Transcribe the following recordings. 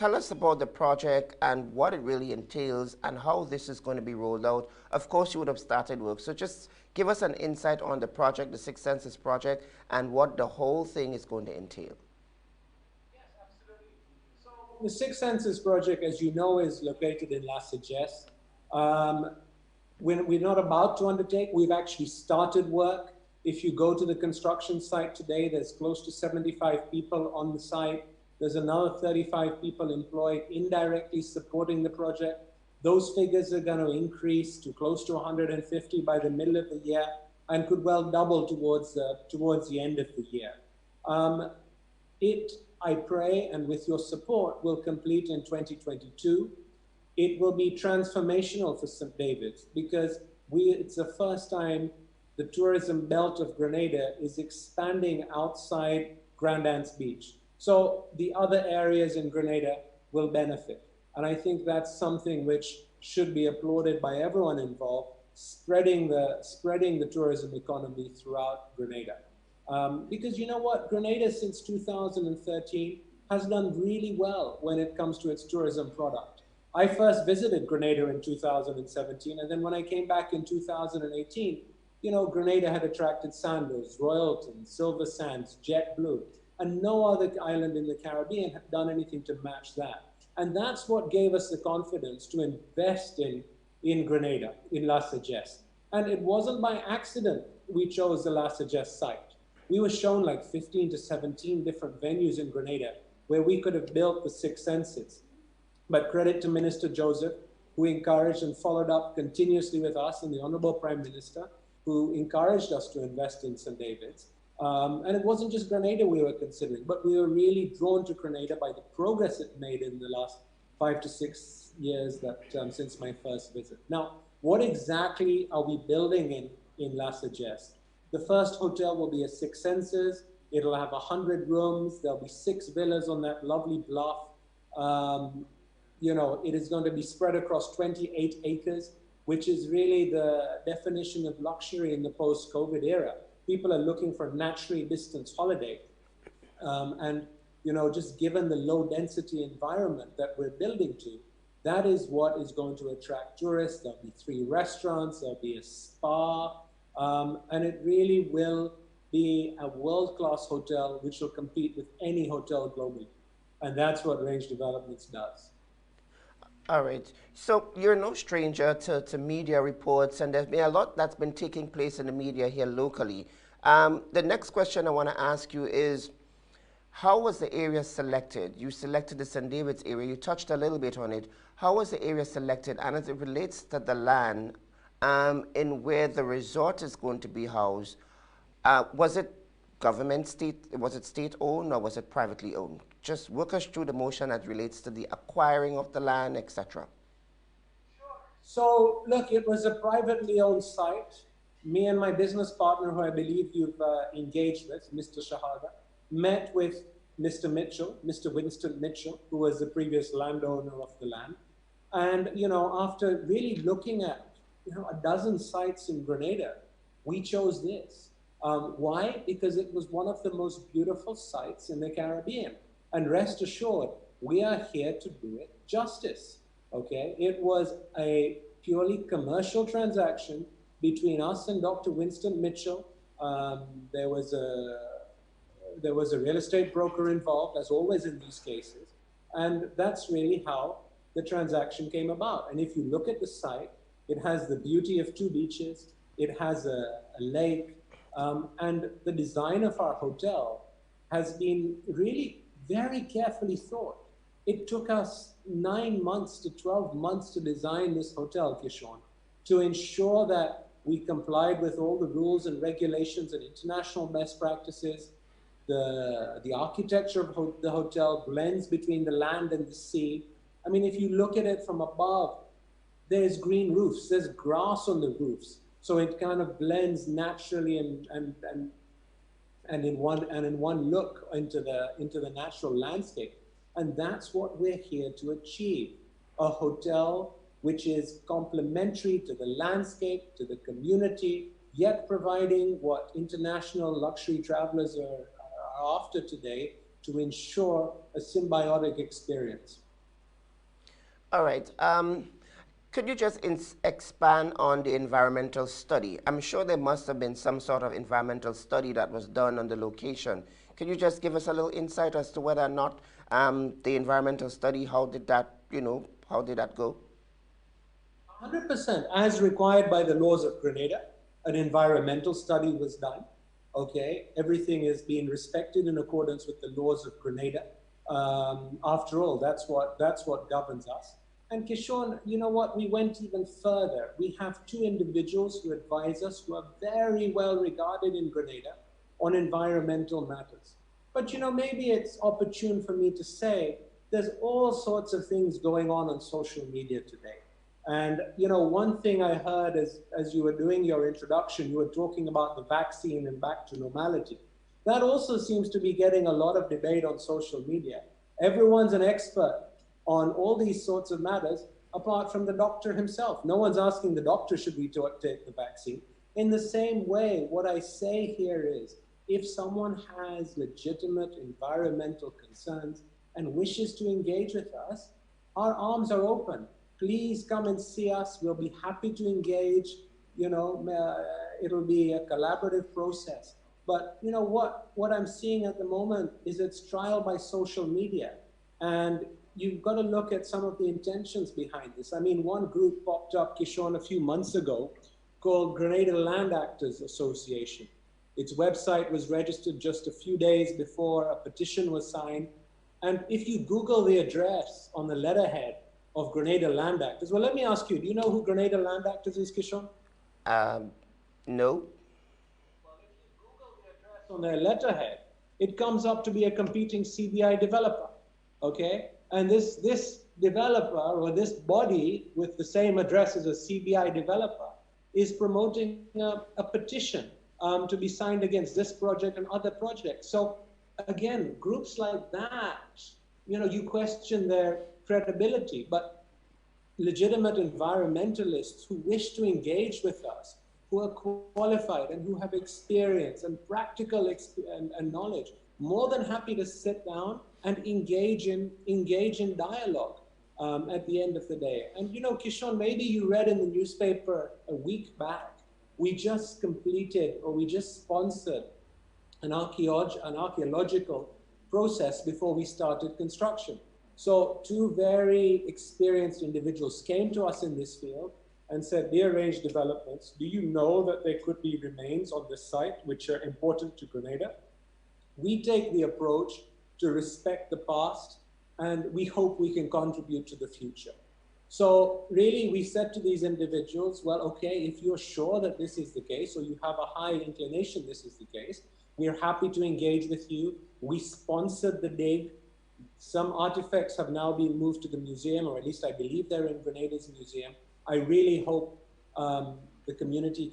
tell us about the project and what it really entails and how this is going to be rolled out. Of course, you would have started work, so just give us an insight on the project, the Six Senses project, and what the whole thing is going to entail. The Six Senses project, as you know, is located in La Sagesse. Um, we're not about to undertake, we've actually started work. If you go to the construction site today, there's close to 75 people on the site. There's another 35 people employed indirectly supporting the project. Those figures are going to increase to close to 150 by the middle of the year and could well double towards the end of the year. It, I pray, and with your support, will complete in 2022. It will be transformational for St. David's because it's the first time the tourism belt of Grenada is expanding outside Grand Anse Beach. So the other areas in Grenada will benefit. And I think that's something which should be applauded by everyone involved, spreading the tourism economy throughout Grenada. Because you know what, Grenada since 2013 has done really well when it comes to its tourism product. I first visited Grenada in 2017, and then when I came back in 2018, you know, Grenada had attracted Sandals, Royalton, Silver Sands, JetBlue, and no other island in the Caribbean had done anything to match that. And that's what gave us the confidence to invest in Grenada, in La Sagesse. And it wasn't by accident we chose the La Sagesse site. We were shown like 15 to 17 different venues in Grenada where we could have built the Six Senses. But credit to Minister Joseph, who encouraged and followed up continuously with us, and the Honorable Prime Minister, who encouraged us to invest in St. David's. And it wasn't just Grenada we were considering, but we were really drawn to Grenada by the progress it made in the last 5 to 6 years that since my first visit. Now, what exactly are we building in La Sagesse? The first hotel will be a Six Senses. It'll have 100 rooms. There'll be 6 villas on that lovely bluff. You know, it is going to be spread across 28 acres, which is really the definition of luxury in the post-COVID era. People are looking for a naturally distanced holiday. And, you know, just given the low density environment that we're building to, that is what is going to attract tourists. There'll be 3 restaurants, there'll be a spa, and it really will be a world-class hotel which will compete with any hotel globally. And that's what Range Developments does. All right. So you're no stranger to media reports, and there's been a lot that's been taking place in the media here locally. The next question I want to ask you is, how was the area selected? You selected the St. David's area. You touched a little bit on it. How was the area selected? And as it relates to the land in where the resort is going to be housed, was it government, was it state-owned, or was it privately owned? Just walk us through the motion as relates to the acquiring of the land, etc. So, look, it was a privately owned site. Me and my business partner, who I believe you've engaged with, Mr. Shahada, met with Mr. Mitchell, Mr. Winston Mitchell, who was the previous landowner of the land. And, you know, after really looking at, you know, a dozen sites in Grenada, we chose this. Why? Because it was one of the most beautiful sites in the Caribbean. And rest assured, we are here to do it justice, okay? It was a purely commercial transaction between us and Dr. Winston Mitchell. There was a real estate broker involved, as always in these cases. And that's really how the transaction came about. And if you look at the site, it has the beauty of 2 beaches, it has a lake, and the design of our hotel has been really very carefully thought. It took us 9 months to 12 months to design this hotel, Kishon, to ensure that we complied with all the rules and regulations and international best practices. The architecture of the hotel blends between the land and the sea. I mean, if you look at it from above, there's green roofs, there's grass on the roofs. So it kind of blends naturally and in one look into the natural landscape. And that's what we're here to achieve. A hotel which is complementary to the landscape, to the community, yet providing what international luxury travelers are after today to ensure a symbiotic experience. All right. Could you just expand on the environmental study? I'm sure there must have been some sort of environmental study that was done on the location. Could you just give us a little insight as to whether or not the environmental study, how did that, how did that go? 100%, as required by the laws of Grenada, an environmental study was done. Okay, everything is being respected in accordance with the laws of Grenada. After all, that's what governs us. And Kishon, you know what? We went even further. We have two individuals who advise us who are very well regarded in Grenada on environmental matters. But maybe it's opportune for me to say there's all sorts of things going on social media today. And one thing I heard as you were doing your introduction, you were talking about the vaccine and back to normality. That also seems to be getting a lot of debate on social media. Everyone's an expert on all these sorts of matters, apart from the doctor himself. No one's asking the doctor, should we take the vaccine? In the same way, what I say here is, if someone has legitimate environmental concerns and wishes to engage with us, our arms are open. Please come and see us. We'll be happy to engage. It'll be a collaborative process. But what I'm seeing at the moment is it's trial by social media. And you've got to look at some of the intentions behind this. I mean, one group popped up, Kishon, a few months ago called Grenada Land Actors Association. Its website was registered just a few days before a petition was signed. And if you Google the address on the letterhead of Grenada Land Actors, well, let me ask you, do you know who Grenada Land Actors is, Kishon? No. Well, if you Google the address on their letterhead, it comes up to be a competing CBI developer, okay? And this developer, or this body with the same address as a CBI developer, is promoting a petition to be signed against this project and other projects. So again, groups like that, you question their credibility, but legitimate environmentalists who wish to engage with us, who are qualified and who have experience and practical and knowledge, more than happy to sit down and engage in dialogue at the end of the day. And Kishon, maybe you read in the newspaper a week back, we just completed, or we just sponsored an archaeological process before we started construction. So two very experienced individuals came to us in this field and said, dear Range Developments, do you know that there could be remains on this site which are important to Grenada? We take the approach to respect the past, and we hope we can contribute to the future. So really, we said to these individuals, well, okay, if you're sure that this is the case, or you have a high inclination this is the case, we're happy to engage with you. We sponsored the dig. Some artifacts have now been moved to the museum, or at least I believe they're in Grenada's museum. I really hope the community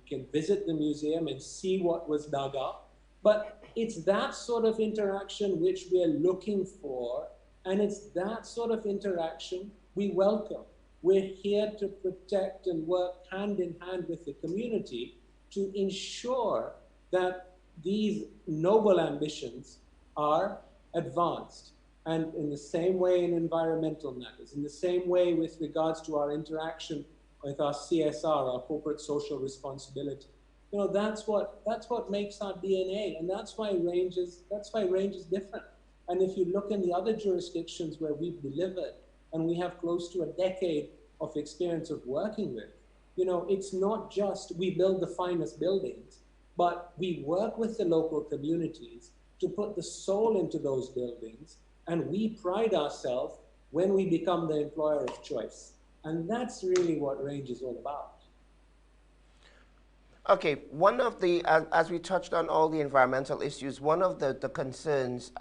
can visit the museum and see what was dug up. But it's that sort of interaction which we're looking for, and it's that sort of interaction we welcome. We're here to protect and work hand in hand with the community to ensure that these noble ambitions are advanced. And in the same way in environmental matters, in the same way with regards to our interaction with our CSR, our corporate social responsibility. That's what makes our DNA, and that's why range is different. And if you look in the other jurisdictions where we've delivered, and we have close to a decade of experience of working with, it's not just we build the finest buildings, but we work with the local communities to put the soul into those buildings, and we pride ourselves when we become the employer of choice. And that's really what range is all about. Okay, one of the, as we touched on all the environmental issues, one of the concerns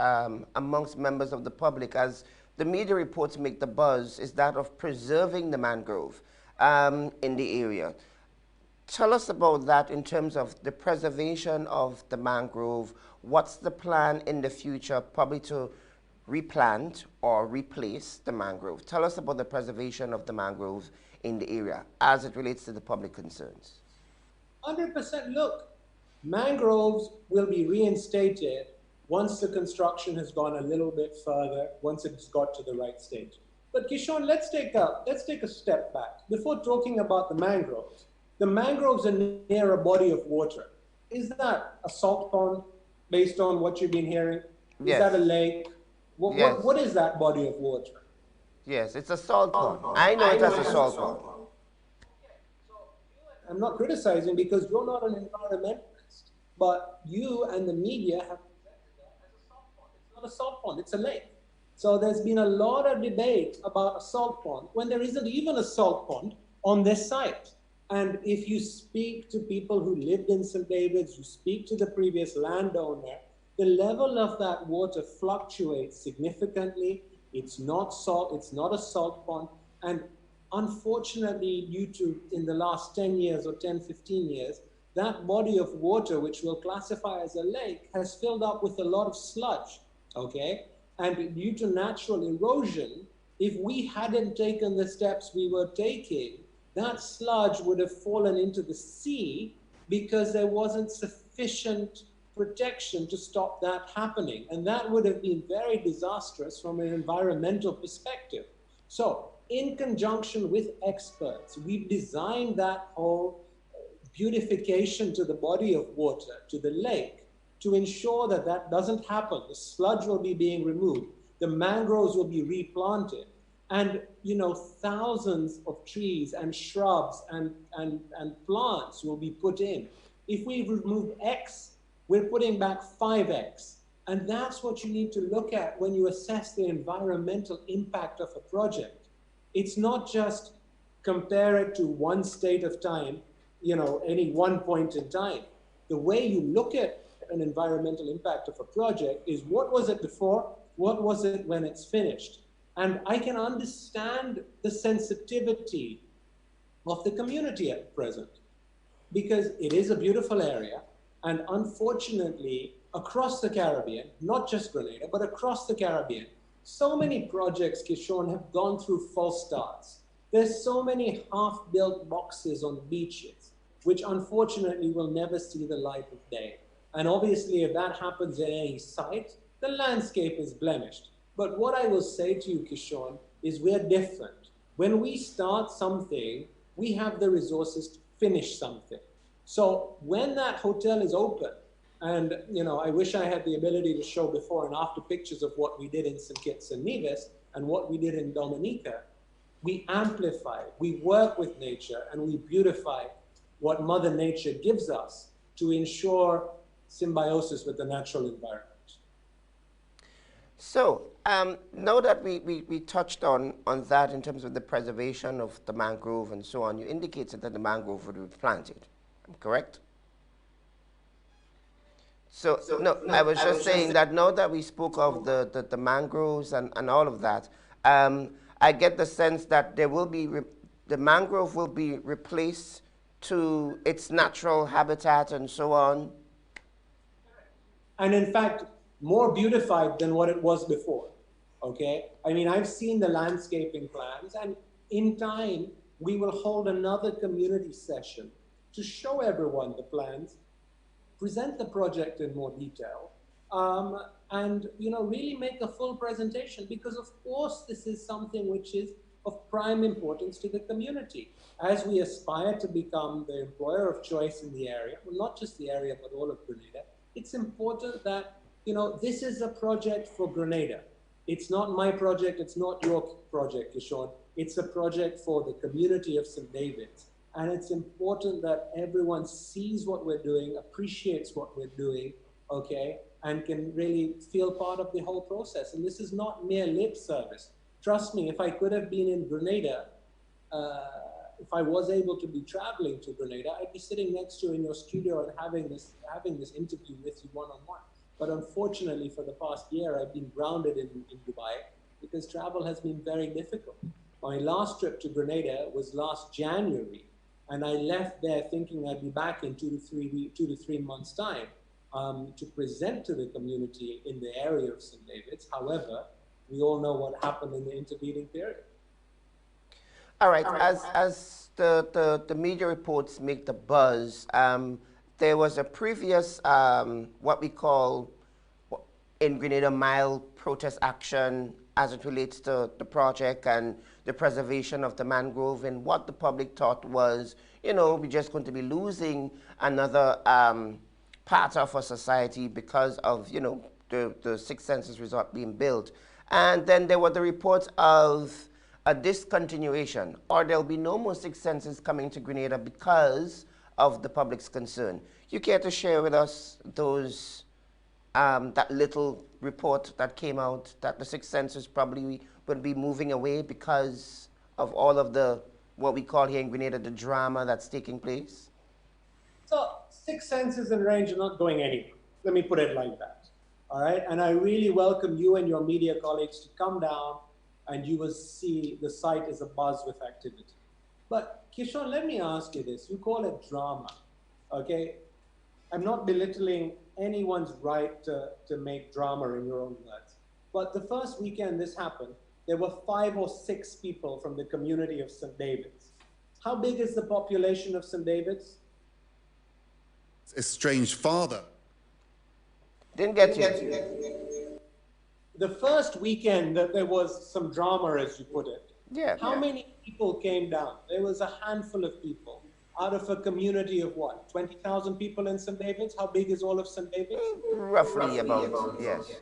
amongst members of the public, as the media reports make the buzz, is that of preserving the mangrove in the area. Tell us about that in terms of the preservation of the mangrove. What's the plan in the future, probably to replant or replace the mangrove? Tell us about the preservation of the mangrove in the area as it relates to the public concerns. 100%. Look, mangroves will be reinstated once the construction has gone a little bit further, once it's got to the right stage. But Kishore, let's take a step back. Before talking about the mangroves are near a body of water. Is that a salt pond, based on what you've been hearing? Is that a Yes. lake? Yes. What is that body of water? Yes, it's a salt pond. I know I it know as it a as a salt salt pond. pond. I'm not criticizing because you're not an environmentalist, but you and the media have presented that as a salt pond. It's not a salt pond, it's a lake. So there's been a lot of debate about a salt pond when there isn't even a salt pond on this site. And if you speak to people who lived in St. David's, you speak to the previous landowner, the level of that water fluctuates significantly. It's not salt, it's not a salt pond. And unfortunately, due to in the last 10 years or 10, 15 years, that body of water, which we'll classify as a lake, has filled up with a lot of sludge, okay? And due to natural erosion, if we hadn't taken the steps we were taking, that sludge would have fallen into the sea because there wasn't sufficient protection to stop that happening. And that would have been very disastrous from an environmental perspective. So, in conjunction with experts, we've designed that whole beautification to the body of water, to the lake, to ensure that that doesn't happen. The sludge will be being removed, the mangroves will be replanted, and thousands of trees and shrubs and plants will be put in. If we remove X, we're putting back 5X. And that's what you need to look at when you assess the environmental impact of a project. It's not just compare it to one state of time, any one point in time. The way you look at an environmental impact of a project is what was it before, what was it when it's finished. And I can understand the sensitivity of the community at present because it is a beautiful area. And unfortunately, across the Caribbean, not just Grenada, but across the Caribbean, so many projects, Kishore, have gone through false starts. There's so many half-built boxes on beaches, which unfortunately will never see the light of day. And obviously, if that happens in any site, the landscape is blemished. But what I will say to you, Kishore, is we're different. When we start something, we have the resources to finish something. So when that hotel is open, and I wish I had the ability to show before and after pictures of what we did in St. Kitts and Nevis and what we did in Dominica, we amplify, we work with nature, and we beautify what Mother Nature gives us to ensure symbiosis with the natural environment. So, now that we touched on that in terms of the preservation of the mangrove and so on, you indicated that the mangrove would be planted, correct? So, no, I was just saying that now that we spoke of the mangroves and all of that, I get the sense that there will be, the mangrove will be replaced to its natural habitat and so on. And in fact, more beautified than what it was before, okay? I mean, I've seen the landscaping plans, and in time, we will hold another community session to show everyone the plans, present the project in more detail, and really make a full presentation, because of course this is something which is of prime importance to the community. As we aspire to become the employer of choice in the area, well, not just the area, but all of Grenada, it's important that this is a project for Grenada. It's not my project, it's not your project, Kishore. It's a project for the community of St. David's. And it's important that everyone sees what we're doing, appreciates what we're doing, okay, and can really feel part of the whole process. And this is not mere lip service. Trust me, if I could have been in Grenada, if I was able to be traveling to Grenada, I'd be sitting next to you in your studio and having this interview with you one-on-one. But unfortunately, for the past year, I've been grounded in Dubai because travel has been very difficult. My last trip to Grenada was last January, and I left there thinking I'd be back in 2 to 3 months' time to present to the community in the area of St. David's. However, we all know what happened in the intervening period. All right, as the media reports make the buzz, there was a previous, what we call in Grenada, mild protest action as it relates to the project and the preservation of the mangrove, and what the public thought was, we're just going to be losing another part of our society because of, the Six Senses Resort being built. And then there were the reports of a discontinuation, or there'll be no more Six Senses coming to Grenada because of the public's concern. You care to share with us those that little report that came out that the Six Senses probably would be moving away because of all of the, what we call here in Grenada, the drama that's taking place? So Six Senses and Range are not going anywhere. Let me put it like that. All right. And I really welcome you and your media colleagues to come down, and you will see the site is abuzz with activity. But Kishore, let me ask you this. You call it drama. Okay. I'm not belittling anyone's right to make drama in your own words. But the first weekend this happened, there were 5 or 6 people from the community of St. David's. How big is the population of St. David's? Estranged father. Didn't get you. The first weekend that there was some drama, as you put it. Yeah. How many people came down? There was a handful of people out of a community of what? 20,000 people in St. David's? How big is all of St. David's? Roughly about, yes.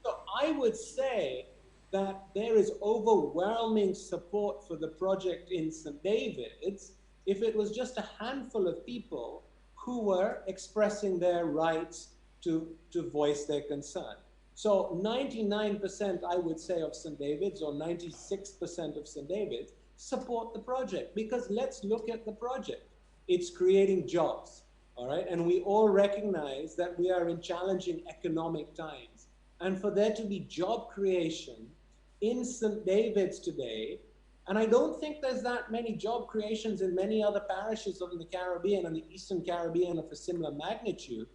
So I would say that there is overwhelming support for the project in St. David's if it was just a handful of people who were expressing their rights to voice their concern. So 99%, I would say, of St. David's, or 96% of St. David's, support the project, because let's look at the project. It's creating jobs, all right? And we all recognize that we are in challenging economic times. And for there to be job creation in St. David's today, and I don't think there's that many job creations in many other parishes of the Caribbean and the Eastern Caribbean of a similar magnitude,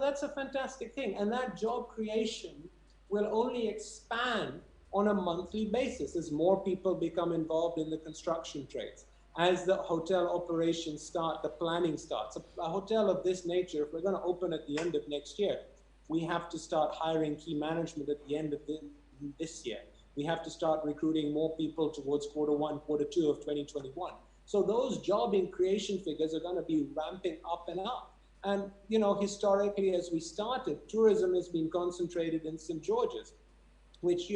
that's a fantastic thing. And that job creation will only expand on a monthly basis as more people become involved in the construction trades. As the hotel operations start, the planning starts. A hotel of this nature, if we're going to open at the end of next year, we have to start hiring key management at the end of this year. We have to start recruiting more people towards Q1, Q2 of 2021. So those job and creation figures are going to be ramping up and up. And, historically, as we started, tourism has been concentrated in St. George's, which,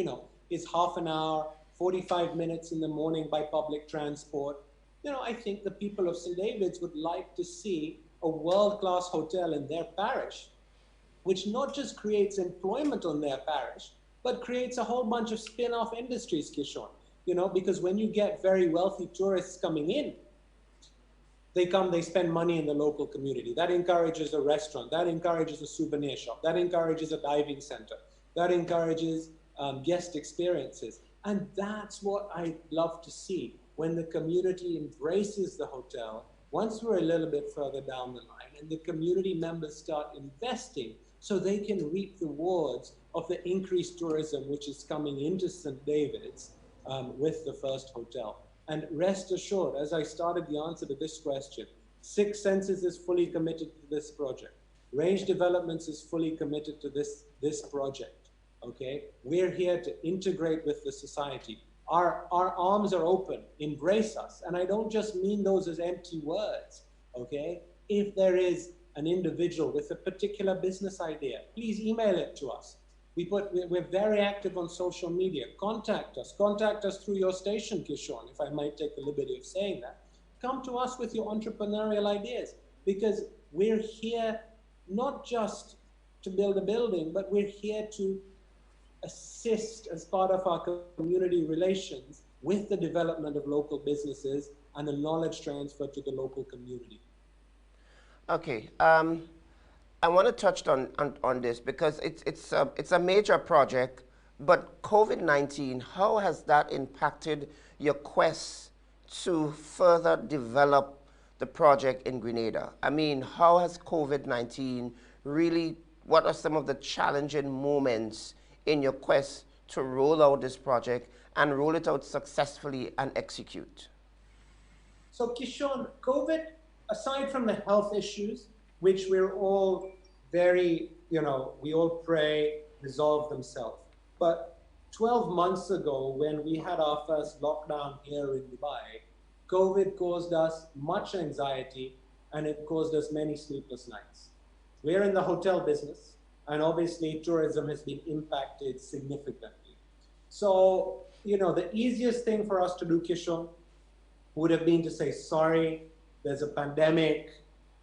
is half an hour, 45 minutes in the morning by public transport. I think the people of St. David's would like to see a world-class hotel in their parish, which not just creates employment on their parish, but creates a whole bunch of spin-off industries, Kishore. Because when you get very wealthy tourists coming in, they spend money in the local community. That encourages a restaurant, that encourages a souvenir shop, that encourages a diving center, that encourages guest experiences. And that's what I love to see, when the community embraces the hotel, once we're a little bit further down the line, and the community members start investing so they can reap the rewards of the increased tourism which is coming into St. David's with the first hotel. And rest assured, as I started the answer to this question, Six Senses is fully committed to this project. Range Developments is fully committed to this project, okay? We're here to integrate with the society. Our arms are open, embrace us. And I don't just mean those as empty words, okay? If there is an individual with a particular business idea, please email it to us. We're very active on social media. Contact us through your station, Kishore, if I might take the liberty of saying that. Come to us with your entrepreneurial ideas, because we're here not just to build a building, but we're here to assist as part of our community relations with the development of local businesses and the knowledge transfer to the local community. Okay. I want to touch on this because it's a major project, but COVID-19, how has that impacted your quest to further develop the project in Grenada? I mean, how has COVID-19 really, what are some of the challenging moments in your quest to roll out this project and roll it out successfully and execute? So Kishore, COVID, aside from the health issues, which we're all very, we all pray resolve themselves. But 12 months ago, when we had our first lockdown here in Dubai, COVID caused us much anxiety and it caused us many sleepless nights. We're in the hotel business, and obviously tourism has been impacted significantly. So, the easiest thing for us to do, Kishon, would have been to say, sorry, there's a pandemic,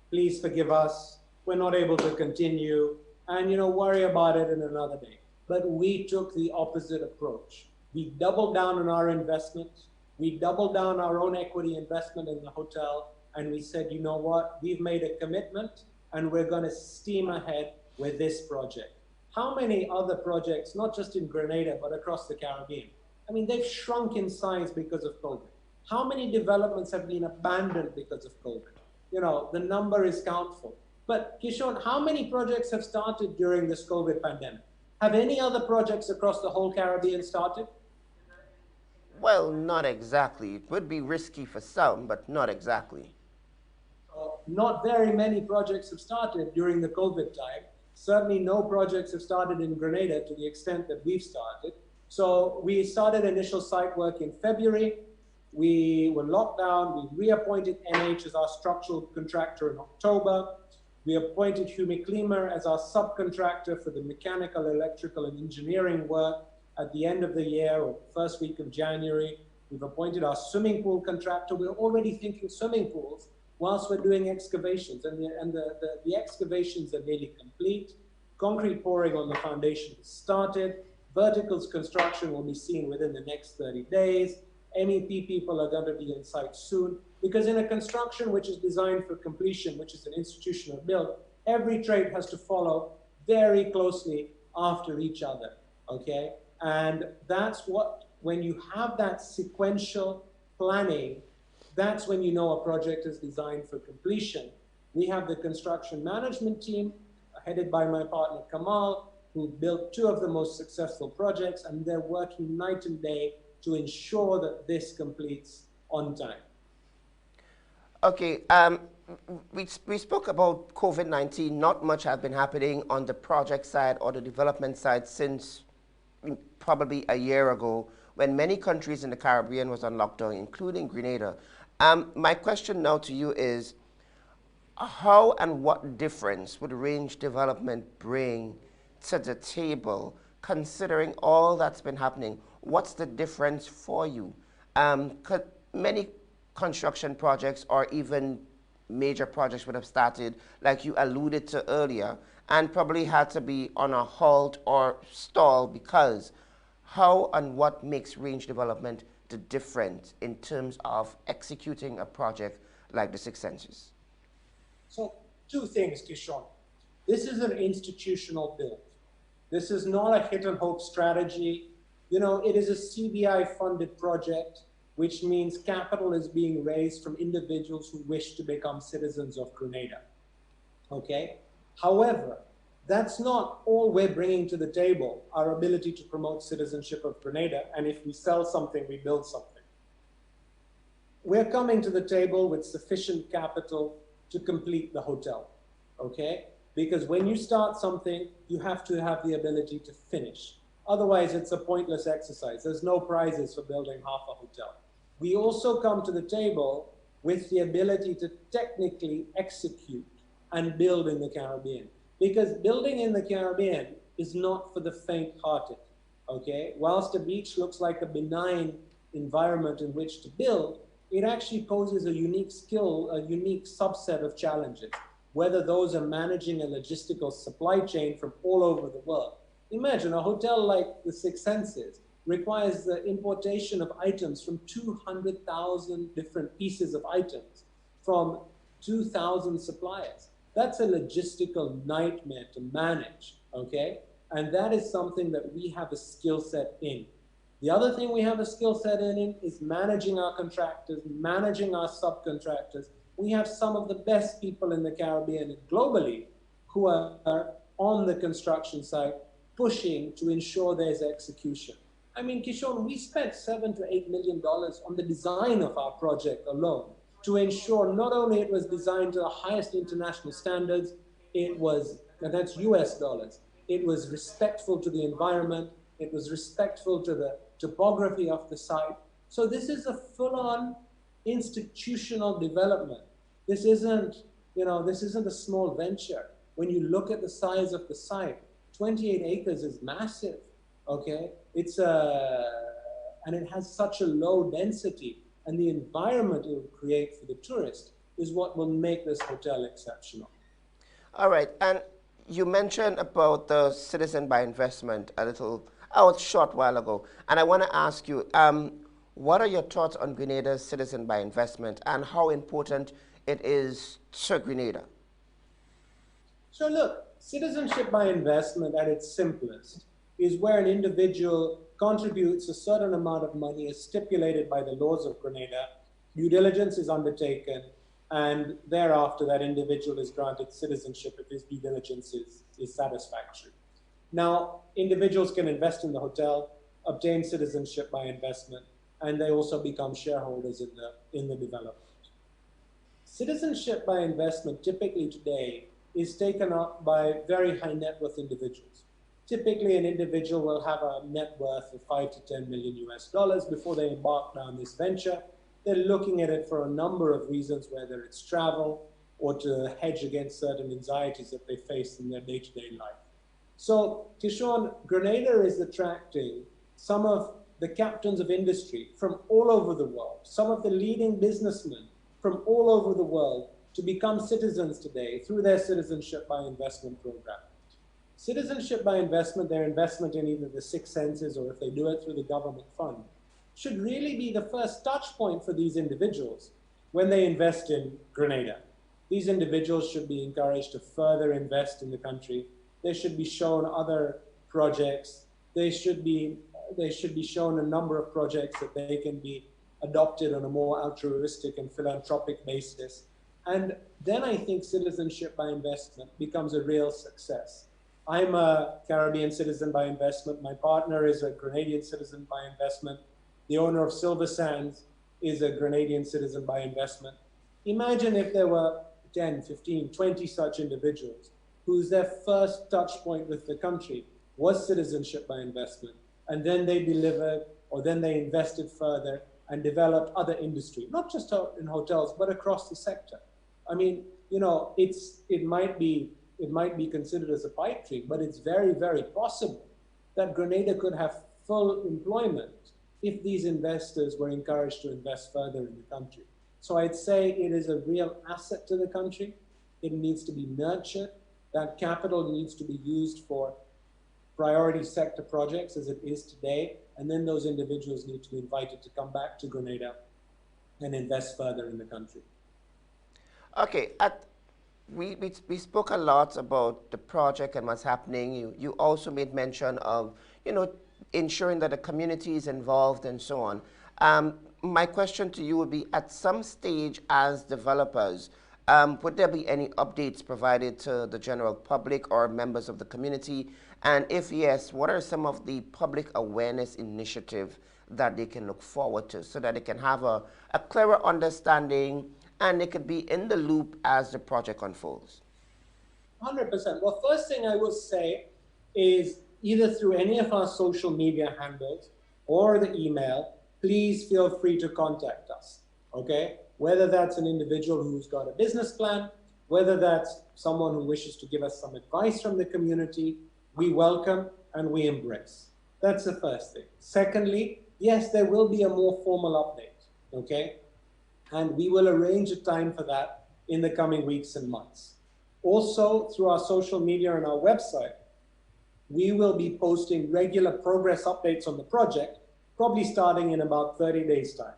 please forgive us, we're not able to continue, and worry about it in another day. But we took the opposite approach. We doubled down on our investment, we doubled down our own equity investment in the hotel, and we said, you know what, we've made a commitment and we're going to steam ahead with this project. How many other projects, not just in Grenada, but across the Caribbean? I mean, they've shrunk in size because of COVID. How many developments have been abandoned because of COVID? The number is countful. But Kishon, how many projects have started during this COVID pandemic? Have any other projects across the whole Caribbean started? Well, not exactly. It would be risky for some, but not exactly. Not very many projects have started during the COVID time. Certainly no projects have started in Grenada to the extent that we've started. So we started initial site work in February. We were locked down. We reappointed NH as our structural contractor in October. We appointed Hume Klima as our subcontractor for the mechanical, electrical, and engineering work at the end of the year or first week of January. We've appointed our swimming pool contractor. We're already thinking swimming pools whilst we're doing excavations. And the excavations are nearly complete. Concrete pouring on the foundation has started. Verticals construction will be seen within the next 30 days. MEP people are going to be in site soon, because in a construction which is designed for completion, which is an institutional build, every trade has to follow very closely after each other, okay? And that's what, when you have that sequential planning, that's when you know a project is designed for completion. We have the construction management team, headed by my partner Kamal, who built 2 of the most successful projects, and they're working night and day to ensure that this completes on time. Okay, we spoke about COVID-19. Not much has been happening on the project side or the development side since probably a year ago, when many countries in the Caribbean was on lockdown, including Grenada. My question now to you is, how and what difference would range development bring to the table, considering all that's been happening? What's the difference for you? Many construction projects or even major projects would have started, like you alluded to earlier, and probably had to be on a halt or stall because how and what makes range development the difference in terms of executing a project like the Six Senses? So 2 things, Kishon. This is an institutional build. This is not a hit and hope strategy. It is a CBI-funded project, which means capital is being raised from individuals who wish to become citizens of Grenada, okay? However, that's not all we're bringing to the table, our ability to promote citizenship of Grenada, and if we sell something, we build something. We're coming to the table with sufficient capital to complete the hotel, okay? Because when you start something, you have to have the ability to finish. Otherwise, it's a pointless exercise. There's no prizes for building half a hotel. We also come to the table with the ability to technically execute and build in the Caribbean. Because building in the Caribbean is not for the faint-hearted, okay? Whilst a beach looks like a benign environment in which to build, it actually poses a unique skill, a unique subset of challenges, whether those are managing a logistical supply chain from all over the world. Imagine a hotel like the Six Senses requires the importation of items from 200,000 different pieces of items from 2,000 suppliers. That's a logistical nightmare to manage, okay? And that is something that we have a skill set in. The other thing we have a skill set in is managing our contractors, managing our subcontractors. We have some of the best people in the Caribbean and globally who are on the construction site pushing to ensure there's execution. I mean, Kishon, we spent $7 to $8 million on the design of our project alone to ensure not only it was designed to the highest international standards, it was, and that's US dollars, it was respectful to the environment, It was respectful to the topography of the site. So this is a full-on institutional development. This isn't, this isn't a small venture. When you look at the size of the site, 28 acres is massive, okay? And it has such a low density, and the environment it will create for the tourist is what will make this hotel exceptional. All right, and you mentioned about the citizen by investment a short while ago, and I want to ask you, what are your thoughts on Grenada's citizen by investment and how important it is to Grenada? So look, citizenship by investment at its simplest is where an individual contributes a certain amount of money as stipulated by the laws of Grenada, due diligence is undertaken, and thereafter that individual is granted citizenship if his due diligence is satisfactory. Now, individuals can invest in the hotel, obtain citizenship by investment, and they also become shareholders in the development. Citizenship by investment typically today is taken up by very high net worth individuals. Typically, an individual will have a net worth of 5 to 10 million US dollars before they embark down this venture. They're looking at it for a number of reasons, whether it's travel or to hedge against certain anxieties that they face in their day-to-day life. So, Kishon, Grenada is attracting some of the captains of industry from all over the world, some of the leading businessmen from all over the world to become citizens today through their citizenship by investment program. Citizenship by investment, their investment in either the Six Senses or if they do it through the government fund, should really be the first touch point for these individuals when they invest in Grenada. These individuals should be encouraged to further invest in the country. They should be shown other projects. They should be shown a number of projects that they can be adopted on a more altruistic and philanthropic basis. And then I think citizenship by investment becomes a real success. I'm a Caribbean citizen by investment. My partner is a Grenadian citizen by investment. The owner of Silver Sands is a Grenadian citizen by investment. Imagine if there were 10, 15, 20 such individuals whose their first touch point with the country was citizenship by investment. And then they delivered, or then they invested further and developed other industry, not just in hotels, but across the sector. I mean, it might be considered as a pipe dream, but it's very, very possible that Grenada could have full employment if these investors were encouraged to invest further in the country. So I'd say it is a real asset to the country. It needs to be nurtured. That capital needs to be used for priority sector projects as it is today. And then those individuals need to be invited to come back to Grenada and invest further in the country. Okay, we spoke a lot about the project and what's happening. You also made mention of, ensuring that the community is involved and so on. My question to you would be, at some stage as developers, would there be any updates provided to the general public or members of the community? And if yes, what are some of the public awareness initiatives that they can look forward to so that they can have a clearer understanding and they could be in the loop as the project unfolds? 100%. Well, first thing I would say is either through any of our social media handles or the email, please feel free to contact us, okay? Whether that's an individual who's got a business plan, whether that's someone who wishes to give us some advice from the community, we welcome and we embrace. That's the first thing. Secondly, yes, there will be a more formal update, okay? And we will arrange a time for that in the coming weeks and months. Also, through our social media and our website, we will be posting regular progress updates on the project, probably starting in about 30 days' time.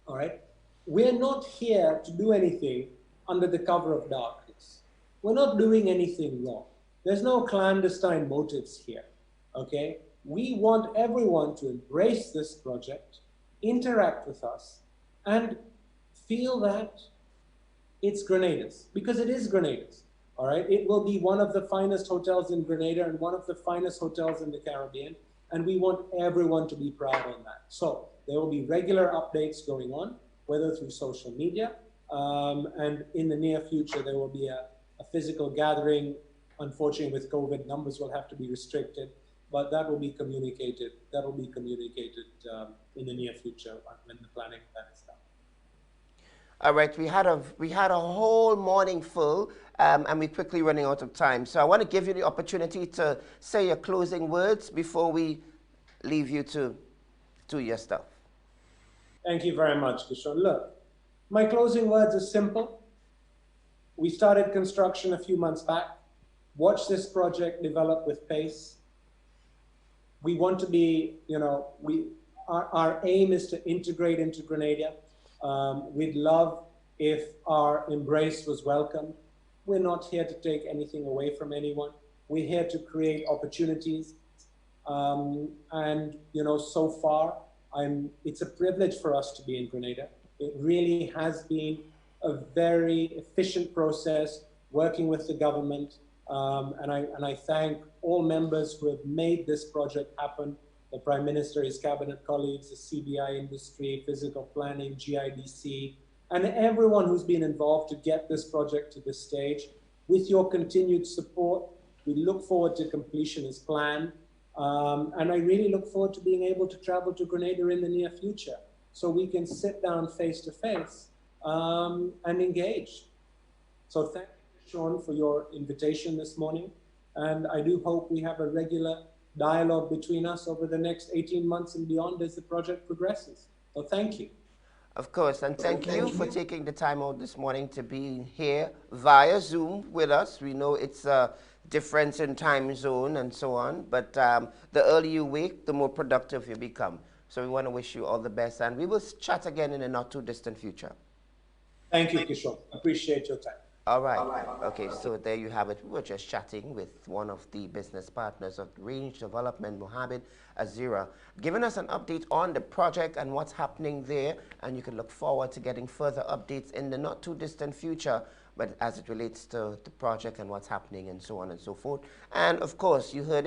All right? We're not here to do anything under the cover of darkness. We're not doing anything wrong. There's no clandestine motives here, okay? We want everyone to embrace this project, interact with us, and feel that it's Grenada's, because it is Grenada's, all right? It will be one of the finest hotels in Grenada and one of the finest hotels in the Caribbean, and we want everyone to be proud on that. So there will be regular updates going on, whether through social media, and in the near future, there will be a physical gathering. Unfortunately, with COVID, numbers will have to be restricted, but that will be communicated. That will be communicated in the near future when the planning plan is done. All right, we had a whole morning full, and we're quickly running out of time. So I want to give you the opportunity to say your closing words before we leave you to do your stuff. Thank you very much, Kishore. Look, my closing words are simple. We started construction a few months back. Watch this project develop with pace. We want to be, our aim is to integrate into Grenada. We'd love if our embrace was welcome. We're not here to take anything away from anyone. We're here to create opportunities. So far, it's a privilege for us to be in Grenada. It really has been a very efficient process working with the government. And I thank all members who have made this project happen. The Prime Minister, his cabinet colleagues, the CBI industry, physical planning, GIDC, and everyone who's been involved to get this project to this stage. With your continued support, we look forward to completion as planned. And I really look forward to being able to travel to Grenada in the near future so we can sit down face to face and engage. So thank you, Sean, for your invitation this morning. And I do hope we have a regular dialogue between us over the next 18 months and beyond as the project progresses. So thank you. Of course, and thank you for taking the time out this morning to be here via Zoom with us. We know it's a difference in time zone and so on, but the earlier you wake, the more productive you become. So we want to wish you all the best, and we will chat again in a not too distant future. Thank you, Kishore. Appreciate your time. All right. Okay, so there you have it. We were just chatting with one of the business partners of Range Development, Mohammed Asaria, giving us an update on the project and what's happening there. And you can look forward to getting further updates in the not too distant future, but as it relates to the project and what's happening and so on and so forth. And of course, you heard it.